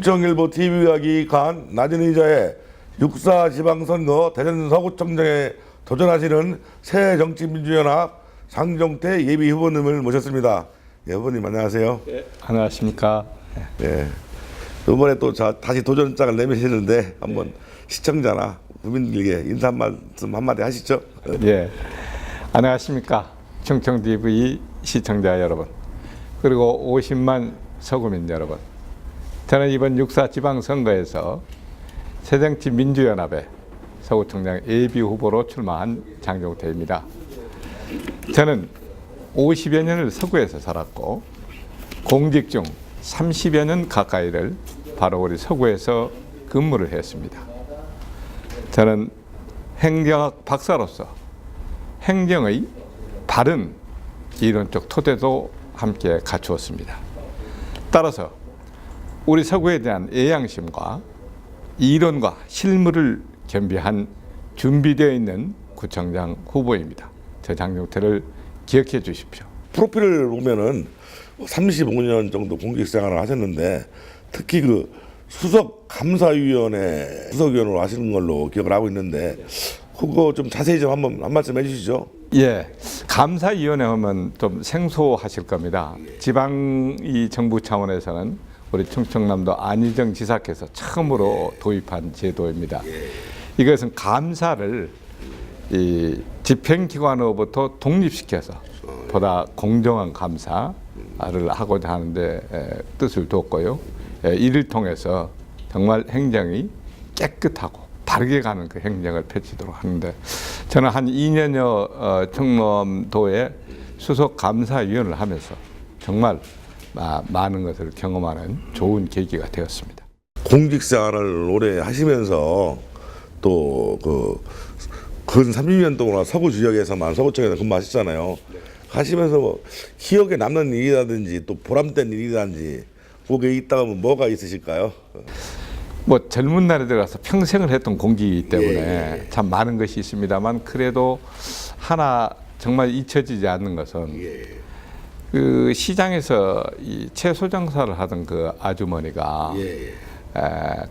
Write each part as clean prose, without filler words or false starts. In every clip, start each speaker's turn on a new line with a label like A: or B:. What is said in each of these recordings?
A: 충청일보 TV가 기획한 낮은 의자의 6.4 지방선거 대전 서구청장에 도전하시는 새정치민주연합 장종태 예비후보님을 모셨습니다. 예, 후보님 안녕하세요.
B: 네, 안녕하십니까.
A: 예. 이번에 또 다시 도전장을 내미시는데 한번 시청자나 국민들에게 인사 말씀 한마디 하시죠.
B: 예, 안녕하십니까. 충청TV 시청자 여러분, 그리고 50만 서구민 여러분. 저는 이번 6.4 지방선거에서 새정치민주연합의 서구청장 예비후보로 출마한 장종태입니다. 저는 50여 년을 서구에서 살았고 공직 중 30여 년 가까이를 바로 우리 서구에서 근무를 했습니다. 저는 행정학 박사로서 행정의 바른 이론적 토대도 함께 갖추었습니다. 따라서 우리 서구에 대한 애양심과 이론과 실무를 겸비한 준비되어 있는 구청장 후보입니다. 저 장종태를 기억해 주십시오.
A: 프로필을 보면은 35년 정도 공직 생활을 하셨는데 특히 그 수석감사위원회 수석위원으로 하시는 걸로 기억을 하고 있는데 그거 좀 자세히 좀 한 말씀 해주시죠.
B: 예, 감사위원회 하면 좀 생소하실 겁니다. 지방 이 정부 차원에서는 우리 충청남도 안희정 지사께서 처음으로 도입한 제도입니다. 이것은 감사를 이 집행기관으로부터 독립시켜서 보다 공정한 감사를 하고자 하는데 뜻을 뒀고요. 이를 통해서 정말 행정이 깨끗하고 바르게 가는 그 행정을 펼치도록 하는데 저는 한 2년여 충남도의 수석감사위원을 하면서 정말 많은 것을 경험하는 좋은 계기가 되었습니다.
A: 공직 생활을 오래 하시면서 또 근 30년 동안 서구 지역에서만 서구청에서 근무하셨잖아요. 하시면서 뭐 기억에 남는 일이라든지 또 보람된 일이라든지 그게 있다면 뭐가 있으실까요?
B: 뭐 젊은 날에 들어가서 평생을 했던 공기이기 때문에 참 많은 것이 있습니다만 그래도 하나 정말 잊혀지지 않는 것은 그 시장에서 이 채소 장사를 하던 그 아주머니가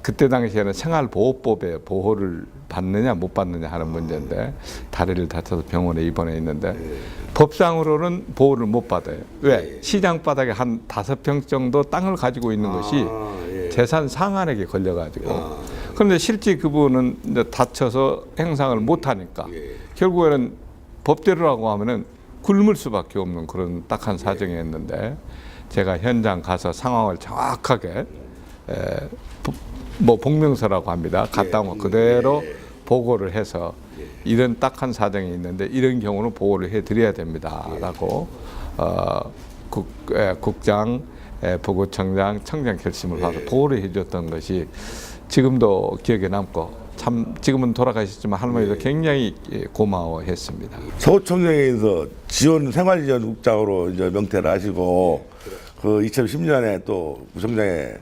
B: 그때 당시에는 생활보호법에 보호를 받느냐 못 받느냐 하는 문제인데 다리를 다쳐서 병원에 입원해 있는데 법상으로는 보호를 못 받아요. 왜? 시장 바닥에 한 5평 정도 땅을 가지고 있는 것이 재산 상한액에 걸려가지고 그런데 실제 그분은 이제 다쳐서 행상을 못 하니까 결국에는 법대로라고 하면은 굶을 수밖에 없는 그런 딱한 사정이었는데 제가 현장 가서 상황을 정확하게 뭐 복명서라고 합니다. 갔다 오면 그대로 보고를 해서 이런 딱한 사정이 있는데 이런 경우는 보호를 해드려야 됩니다라고 국장, 부구청장, 청장 결심을 받아서 보호를 해줬던 것이 지금도 기억에 남고 참 지금은 돌아가셨지만 할머니도 굉장히 고마워했습니다.
A: 서구청장에서 생활지원국장으로 이제 명퇴를 하시고 그 2010년에 또 구청장에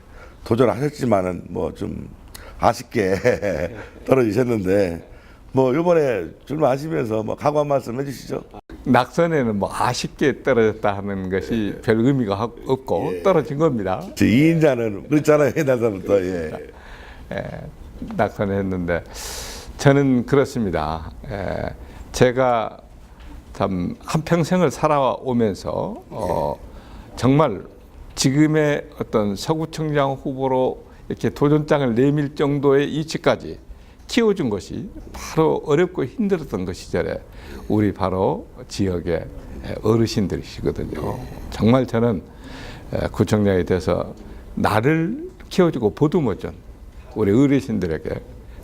A: 도전하셨지만은 뭐 좀 아쉽게 떨어지셨는데 뭐 이번에 출마하시면서 뭐 각오 한 말씀 해주시죠.
B: 낙선에는 뭐 아쉽게 떨어졌다 하는 것이 별 의미가 없고 떨어진 겁니다.
A: 2인자는 그렇잖아요. 옛날부터
B: 낙선했는데 저는 그렇습니다. 제가 참 한평생을 살아오면서 정말 지금의 어떤 서구청장 후보로 이렇게 도전장을 내밀 정도의 위치까지 키워준 것이 바로 어렵고 힘들었던 그 시절에 우리 바로 지역의 어르신들이시거든요. 정말 저는 구청장이 돼서 나를 키워주고 보듬어준 우리 어르신들에게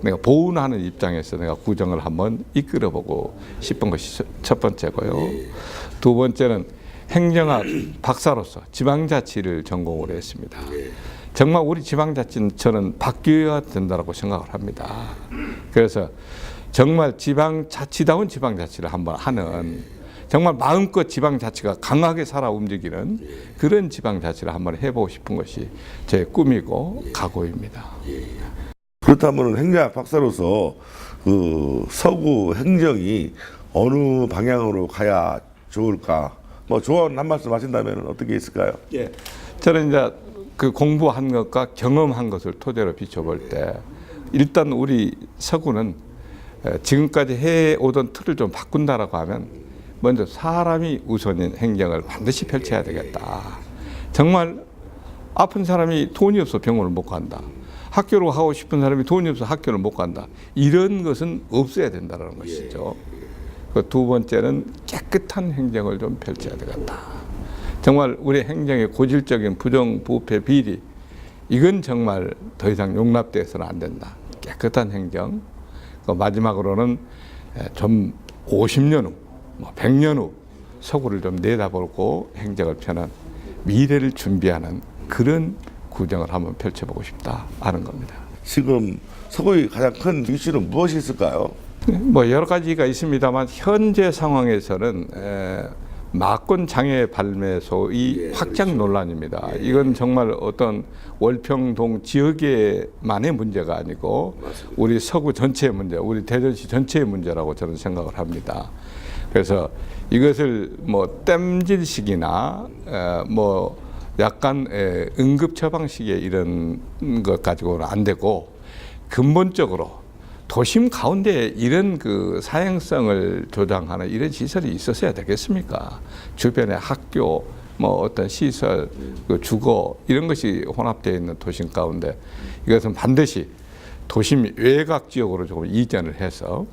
B: 내가 보훈하는 입장에서 내가 구정을 한번 이끌어보고 싶은 것이 첫 번째고요. 두 번째는 행정학 박사로서 지방자치를 전공을 했습니다. 정말 우리 지방자치는 저는 바뀌어야 된다고 생각을 합니다. 그래서 정말 지방자치다운 지방자치를 한번 하는 정말 마음껏 지방자치가 강하게 살아 움직이는 그런 지방자치를 한번 해보고 싶은 것이 제 꿈이고 각오입니다.
A: 그렇다면 행정학 박사로서 그 서구 행정이 어느 방향으로 가야 좋을까? 뭐 조언 한 말씀 하신다면 어떻게 있을까요?
B: 저는 이제 그 공부한 것과 경험한 것을 토대로 비춰볼 때 일단 우리 서구는 지금까지 해오던 틀을 좀 바꾼다라고 하면 먼저 사람이 우선인 행정을 반드시 펼쳐야 되겠다. 정말 아픈 사람이 돈이 없어 병원을 못 간다. 학교를 가고 싶은 사람이 돈이 없어 학교를 못 간다. 이런 것은 없어야 된다는 것이죠. 그 두 번째는 깨끗한 행정을 좀 펼쳐야 되겠다. 정말 우리 행정의 고질적인 부정부패 비리, 이건 정말 더 이상 용납돼서는 안 된다. 깨끗한 행정. 그 마지막으로는 좀 50년 후, 100년 후 서구를 좀 내다보고 행정을 펴는 미래를 준비하는 그런 구정을 한번 펼쳐보고 싶다 하는 겁니다.
A: 지금 서구의 가장 큰 이슈는 무엇이 있을까요?
B: 뭐 여러 가지가 있습니다만 현재 상황에서는 마권 장애 발매소의 확장 논란입니다. 이건 정말 어떤 월평동 지역에만의 문제가 아니고 우리 서구 전체의 문제, 우리 대전시 전체의 문제라고 저는 생각을 합니다. 그래서 이것을 뭐 땜질식이나 뭐 약간 응급 처방식의 이런 것 가지고는 안 되고 근본적으로 도심 가운데 이런 그 사행성을 조장하는 이런 시설이 있었어야 되겠습니까? 주변에 학교, 뭐 어떤 시설, 그 주거 이런 것이 혼합되어 있는 도심 가운데 이것은 반드시 도심 외곽 지역으로 조금 이전을 해서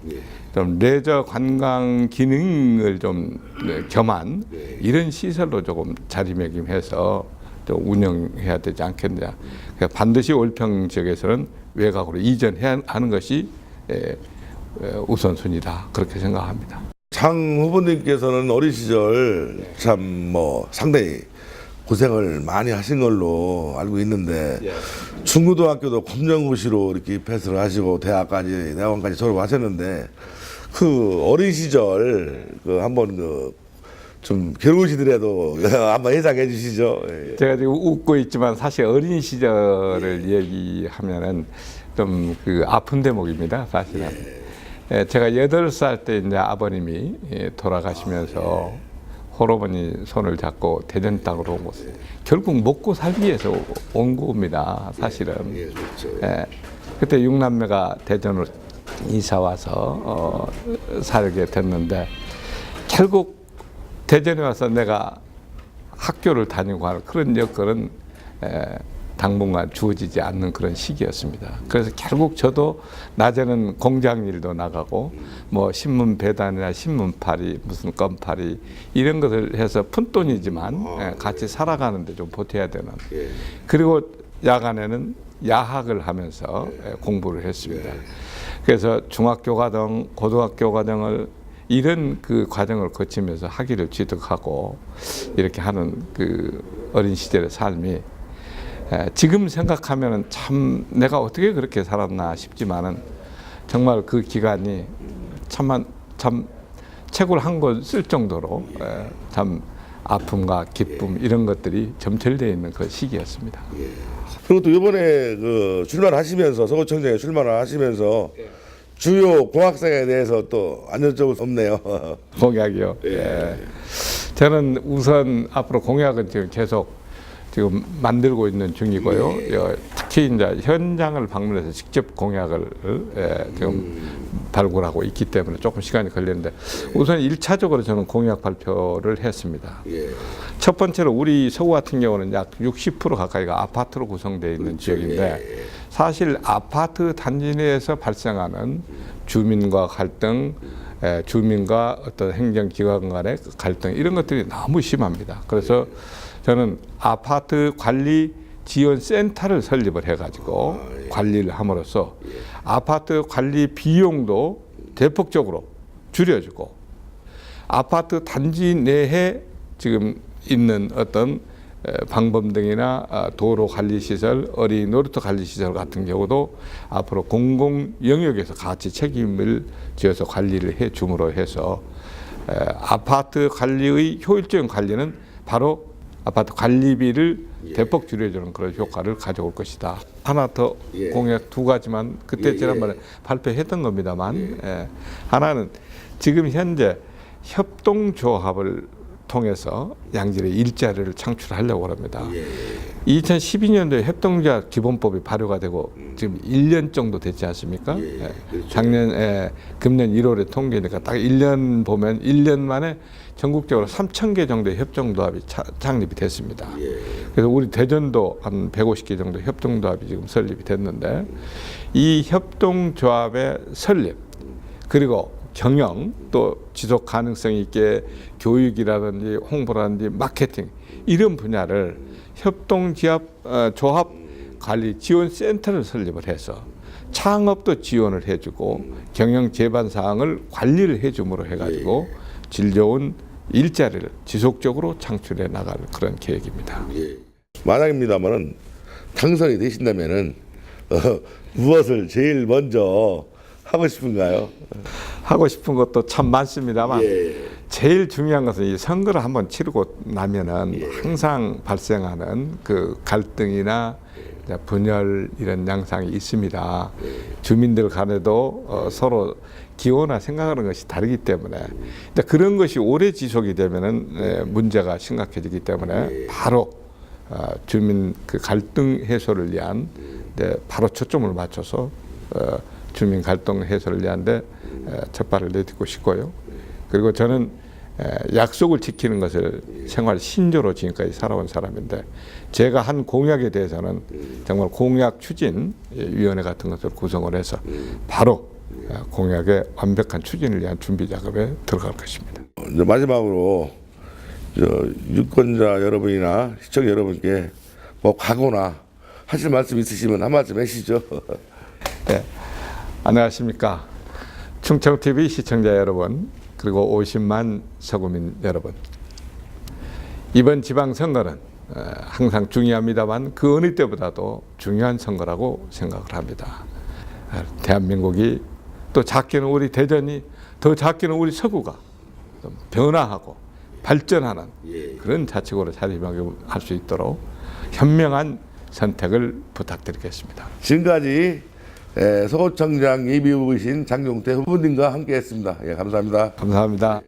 B: 좀 레저 관광 기능을 좀 겸한 이런 시설로 조금 자리매김해서 좀 운영해야 되지 않겠느냐. 그러니까 반드시 월평 지역에서는 외곽으로 이전해야 하는 것이 우선순위다 그렇게 생각합니다.
A: 장 후보님께서는 어린 시절 참 뭐 상당히 고생을 많이 하신 걸로 알고 있는데 중고등학교도 검정고시로 이렇게 입학을 하시고 대학원까지 졸업하셨는데 그 어린 시절 그 한번 그 좀 괴로우시더라도 한번 해석해 주시죠.
B: 제가 지금 웃고 있지만 사실 어린 시절을 얘기하면은 좀 그 아픈 대목입니다, 사실은. 제가 8살 때 이제 아버님이 돌아가시면서 홀어머니 손을 잡고 대전 땅으로 온 것은 결국 먹고 살기 위해서 온 겁니다, 사실은. 그때 6남매가 대전으로 이사 와서 살게 됐는데 결국 대전에 와서 내가 학교를 다니고 하는 그런 여건은 당분간 주어지지 않는 그런 시기였습니다. 그래서 결국 저도 낮에는 공장 일도 나가고 뭐 신문 배달이나 신문 팔이 무슨 건팔이 이런 것을 해서 푼돈이지만 같이 살아가는데 좀 보태야 되는. 그리고 야간에는 야학을 하면서 공부를 했습니다. 그래서 중학교 과정, 고등학교 과정을 이런 그 과정을 거치면서 학위를 취득하고 이렇게 하는 그 어린 시절의 삶이 지금 생각하면 참 내가 어떻게 그렇게 살았나 싶지만은 정말 그 기간이 참 책을 한 권 쓸 정도로 참 아픔과 기쁨 이런 것들이 점철되어 있는 그 시기였습니다.
A: 그리고 또 이번에 그 출마하시면서 서구청장에 출마를 하시면서 주요 공학생에 대해서 또 안 여쭤볼 수 없네요.
B: 공약이요. 저는 우선 앞으로 공약은 지금 계속 지금 만들고 있는 중이고요. 특히 이제 현장을 방문해서 직접 공약을 지금 발굴하고 있기 때문에 조금 시간이 걸리는데 우선 1차적으로 저는 공약 발표를 했습니다. 첫 번째로 우리 서구 같은 경우는 약 60% 가까이가 아파트로 구성되어 있는 지역인데 사실 아파트 단지 내에서 발생하는 주민과 갈등, 주민과 어떤 행정기관 간의 갈등 이런 것들이 너무 심합니다. 그래서 저는 아파트 관리 지원 센터를 설립을 해가지고 관리를 함으로써 아파트 관리 비용도 대폭적으로 줄여주고 아파트 단지 내에 지금 있는 어떤 방범등이나 도로 관리시설, 어린이 놀이터 관리시설 같은 경우도 앞으로 공공 영역에서 같이 책임을 지어서 관리를 해 줌으로 해서 아파트 관리의 효율적인 관리는 바로 아파트 관리비를 대폭 줄여주는 그런 효과를 가져올 것이다. 하나 더 공약 2가지만 그때 지난번에 발표했던 겁니다만 하나는 지금 현재 협동조합을 통해서 양질의 일자리를 창출하려고 합니다. 2012년도에 협동조합 기본법이 발효가 되고 지금 1년 정도 됐지 않습니까? 작년, 금년 1월에 통계니까 딱 1년 보면 1년 만에 전국적으로 3,000개 정도의 협동조합이 창립이 됐습니다. 그래서 우리 대전도 한 150개 정도 협동조합이 지금 설립이 됐는데 이 협동조합의 설립 그리고 경영 또 지속 가능성 있게 교육이라든지 홍보라든지 마케팅 이런 분야를 협동조합 관리 지원 센터를 설립을 해서 창업도 지원을 해주고 경영 제반 사항을 관리를 해줌으로 해가지고 질 좋은 일자리를 지속적으로 창출해 나갈 그런 계획입니다.
A: 만약입니다만은 당선이 되신다면은 무엇을 제일 먼저 하고 싶은가요?
B: 하고 싶은 것도 참 많습니다만 제일 중요한 것은 이 선거를 한번 치르고 나면은 항상 발생하는 그 갈등이나 분열 이런 양상이 있습니다. 주민들 간에도 서로 기호나 생각하는 것이 다르기 때문에 그런 것이 오래 지속이 되면은 문제가 심각해지기 때문에 바로 주민 그 갈등 해소를 위한 바로 초점을 맞춰서 주민 갈등 해소를 위한데 첫발을 내딛고 싶고요. 그리고 저는 약속을 지키는 것을 생활 신조로 지금까지 살아온 사람인데 제가 한 공약에 대해서는 정말 공약 추진 위원회 같은 것을 구성을 해서 바로 공약의 완벽한 추진을 위한 준비 작업에 들어갈 것입니다.
A: 이제 마지막으로 유권자 여러분이나 시청자 여러분께 뭐 각오나 하실 말씀 있으시면 한 말씀 하시죠.
B: 네, 안녕하십니까. 충청TV 시청자 여러분 그리고 50만 서구민 여러분, 이번 지방선거는 항상 중요합니다만 그 어느 때보다도 중요한 선거라고 생각을 합니다. 대한민국이 또 작게는 우리 대전이 더 작게는 우리 서구가 좀 변화하고 발전하는 그런 자치구로 자리매김할 수 있도록 현명한 선택을 부탁드리겠습니다.
A: 지금까지 서구청장 예비후보이신 장용태 후보님과 함께했습니다. 예, 감사합니다.
B: 감사합니다.